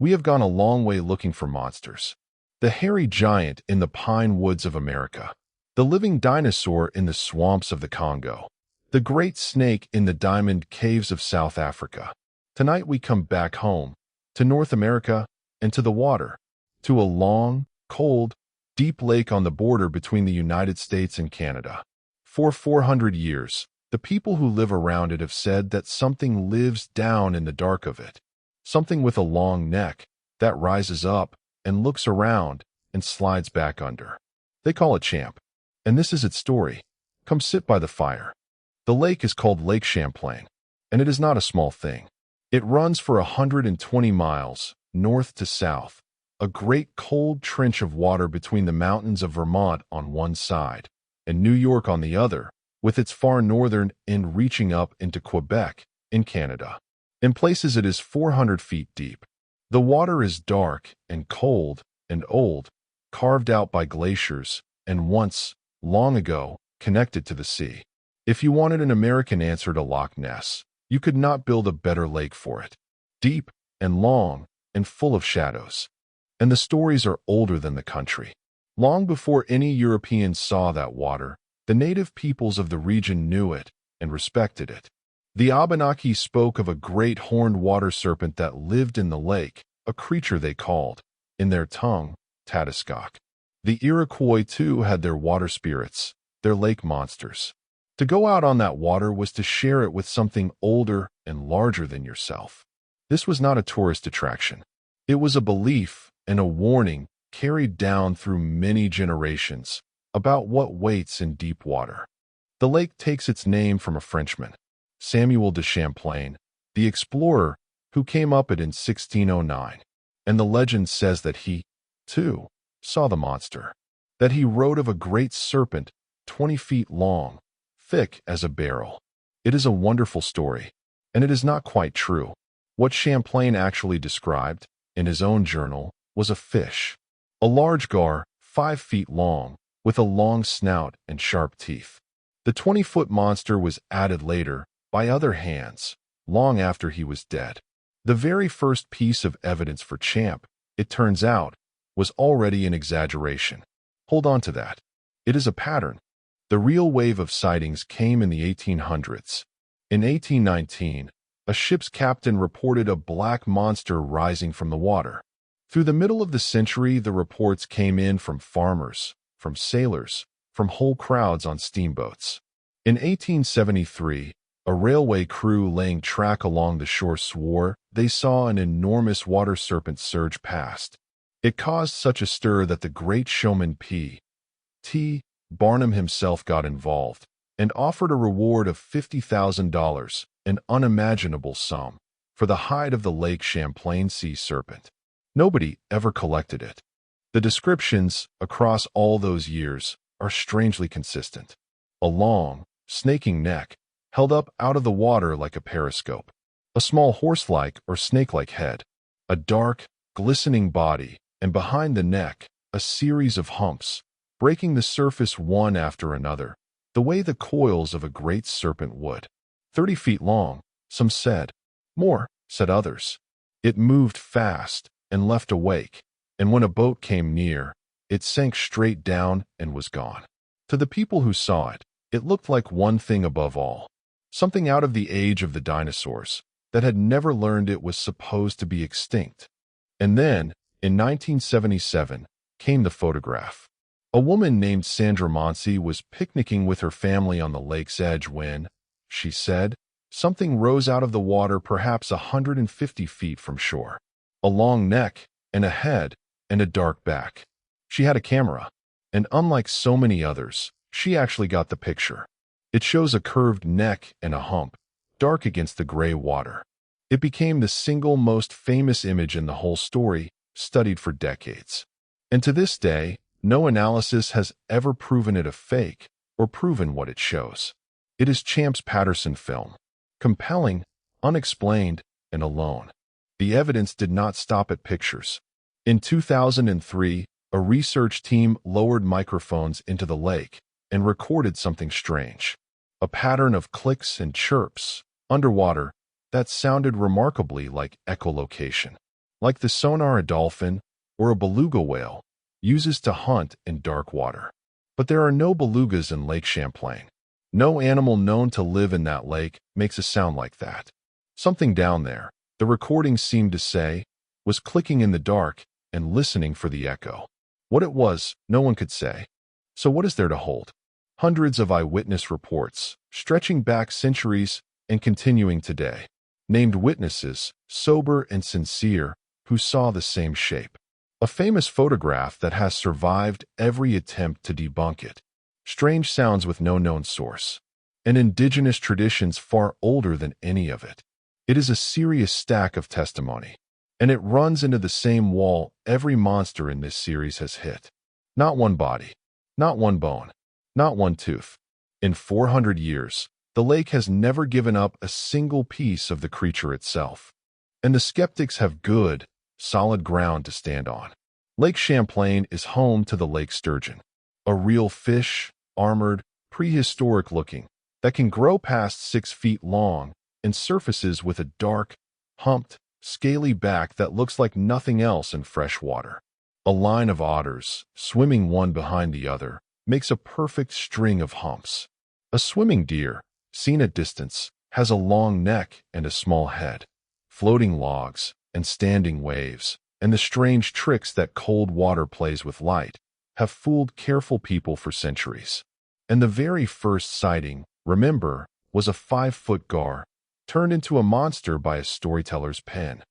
We have gone a long way looking for monsters. The hairy giant in the pine woods of America, the living dinosaur in the swamps of the Congo, the great snake in the diamond caves of South Africa. Tonight we come back home, to North America and to the water, to a long, cold, deep lake on the border between the United States and Canada. For 400 years, the people who live around it have said that something lives down in the dark of it, something with a long neck that rises up and looks around and slides back under. They call it Champ, and this is its story. Come sit by the fire. The lake is called Lake Champlain, and it is not a small thing. It runs for 120 miles, north to south, a great cold trench of water between the mountains of Vermont on one side and New York on the other, with its far northern end reaching up into Quebec in Canada. In places it is 400 feet deep. The water is dark and cold and old, carved out by glaciers, and once, long ago, connected to the sea. If you wanted an American answer to Loch Ness, you could not build a better lake for it. Deep and long and full of shadows. And the stories are older than the country. Long before any Europeans saw that water, the native peoples of the region knew it and respected it. The Abenaki spoke of a great horned water serpent that lived in the lake, a creature they called, in their tongue, Tataskok. The Iroquois too had their water spirits, their lake monsters. To go out on that water was to share it with something older and larger than yourself. This was not a tourist attraction. It was a belief and a warning carried down through many generations about what waits in deep water. The lake takes its name from a Frenchman, Samuel de Champlain, the explorer who came up it in 1609, and the legend says that he, too, saw the monster, that he wrote of a great serpent 20 feet long, thick as a barrel. It is a wonderful story, and it is not quite true. What Champlain actually described, in his own journal, was a fish, a large gar, 5 feet long, with a long snout and sharp teeth. The 20-foot monster was added later, by other hands, long after he was dead. The very first piece of evidence for Champ, it turns out, was already an exaggeration. Hold on to that. It is a pattern. The real wave of sightings came in the 1800s. In 1819, a ship's captain reported a black monster rising from the water. Through the middle of the century, the reports came in from farmers, from sailors, from whole crowds on steamboats. In 1873, a railway crew laying track along the shore swore they saw an enormous water serpent surge past. It caused such a stir that the great showman P.T. Barnum himself got involved and offered a reward of $50,000, an unimaginable sum, for the hide of the Lake Champlain sea serpent. Nobody ever collected it. The descriptions, across all those years, are strangely consistent. A long, snaking neck, held up out of the water like a periscope. A small horse-like or snake-like head. A dark, glistening body, and behind the neck, a series of humps, breaking the surface one after another, the way the coils of a great serpent would. 30 feet long, some said. More, said others. It moved fast and left a wake, and when a boat came near, it sank straight down and was gone. To the people who saw it, it looked like one thing above all, something out of the age of the dinosaurs that had never learned it was supposed to be extinct. And then, in 1977, came the photograph. A woman named Sandra Mansi was picnicking with her family on the lake's edge when, she said, something rose out of the water perhaps 150 feet from shore. A long neck, and a head, and a dark back. She had a camera, and unlike so many others, she actually got the picture. It shows a curved neck and a hump, dark against the gray water. It became the single most famous image in the whole story, studied for decades. And to this day, no analysis has ever proven it a fake or proven what it shows. It is Champ's Patterson film. Compelling, unexplained, and alone. The evidence did not stop at pictures. In 2003, a research team lowered microphones into the lake and recorded something strange. A pattern of clicks and chirps, underwater, that sounded remarkably like echolocation. like the sonar a dolphin or a beluga whale uses to hunt in dark water. But there are no belugas in Lake Champlain. No animal known to live in that lake makes a sound like that. Something down there, the recording seemed to say, was clicking in the dark and listening for the echo. What it was, no one could say. So what is there to hold? Hundreds of eyewitness reports, stretching back centuries and continuing today. Named witnesses, sober and sincere, who saw the same shape. A famous photograph that has survived every attempt to debunk it. Strange sounds with no known source. And indigenous traditions far older than any of it. It is a serious stack of testimony. And it runs into the same wall every monster in this series has hit. Not one body. Not one bone. Not one tooth. In 400 years, the lake has never given up a single piece of the creature itself. And the skeptics have good, solid ground to stand on. Lake Champlain is home to the lake sturgeon. A real fish, armored, prehistoric looking, that can grow past 6 feet long and surfaces with a dark, humped, scaly back that looks like nothing else in fresh water. A line of otters, swimming one behind the other, makes a perfect string of humps. A swimming deer, seen at distance, has a long neck and a small head. Floating logs and standing waves, and the strange tricks that cold water plays with light, have fooled careful people for centuries. And the very first sighting, remember, was a 5-foot gar, turned into a monster by a storyteller's pen.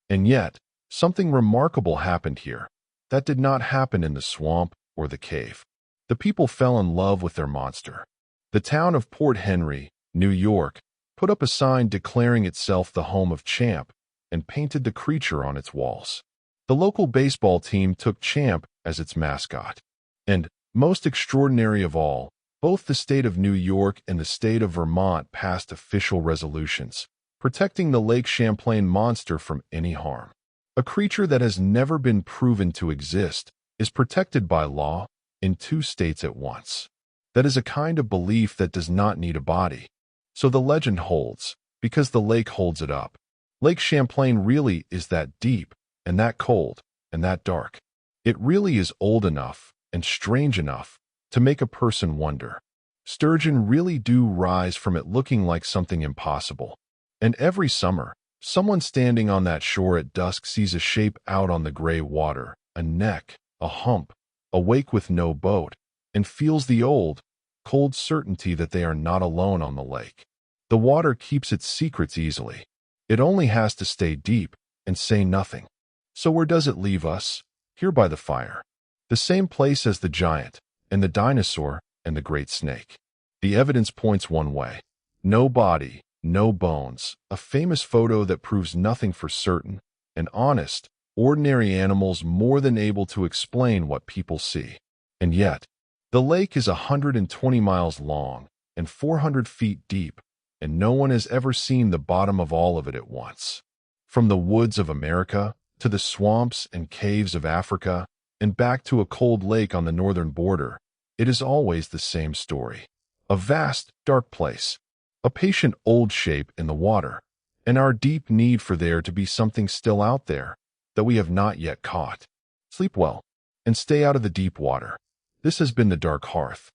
And yet, something remarkable happened here that did not happen in the swamp or the cave. The people fell in love with their monster. The town of Port Henry, New York, put up a sign declaring itself the home of Champ and painted the creature on its walls. The local baseball team took Champ as its mascot. And, most extraordinary of all, both the state of New York and the state of Vermont passed official resolutions, protecting the Lake Champlain monster from any harm. A creature that has never been proven to exist is protected by law in 2 states at once. That is a kind of belief that does not need a body. So the legend holds, because the lake holds it up. Lake Champlain really is that deep, and that cold, and that dark. It really is old enough and strange enough to make a person wonder. Sturgeon really do rise from it looking like something impossible. And every summer, someone standing on that shore at dusk sees a shape out on the gray water, a neck, a hump, awake with no boat, and feels the old, cold certainty that they are not alone on the lake. The water keeps its secrets easily. It only has to stay deep and say nothing. So where does it leave us? Here by the fire. The same place as the giant, and the dinosaur, and the great snake. The evidence points one way. No body, no bones, a famous photo that proves nothing for certain, and honest, ordinary animals more than able to explain what people see. And yet, the lake is 120 miles long and 400 feet deep, and no one has ever seen the bottom of all of it at once. From the woods of America to the swamps and caves of Africa and back to a cold lake on the northern border, it is always the same story. A vast, dark place, a patient old shape in the water, and our deep need for there to be something still out there that we have not yet caught. Sleep well, and stay out of the deep water. This has been the Dark Hearth.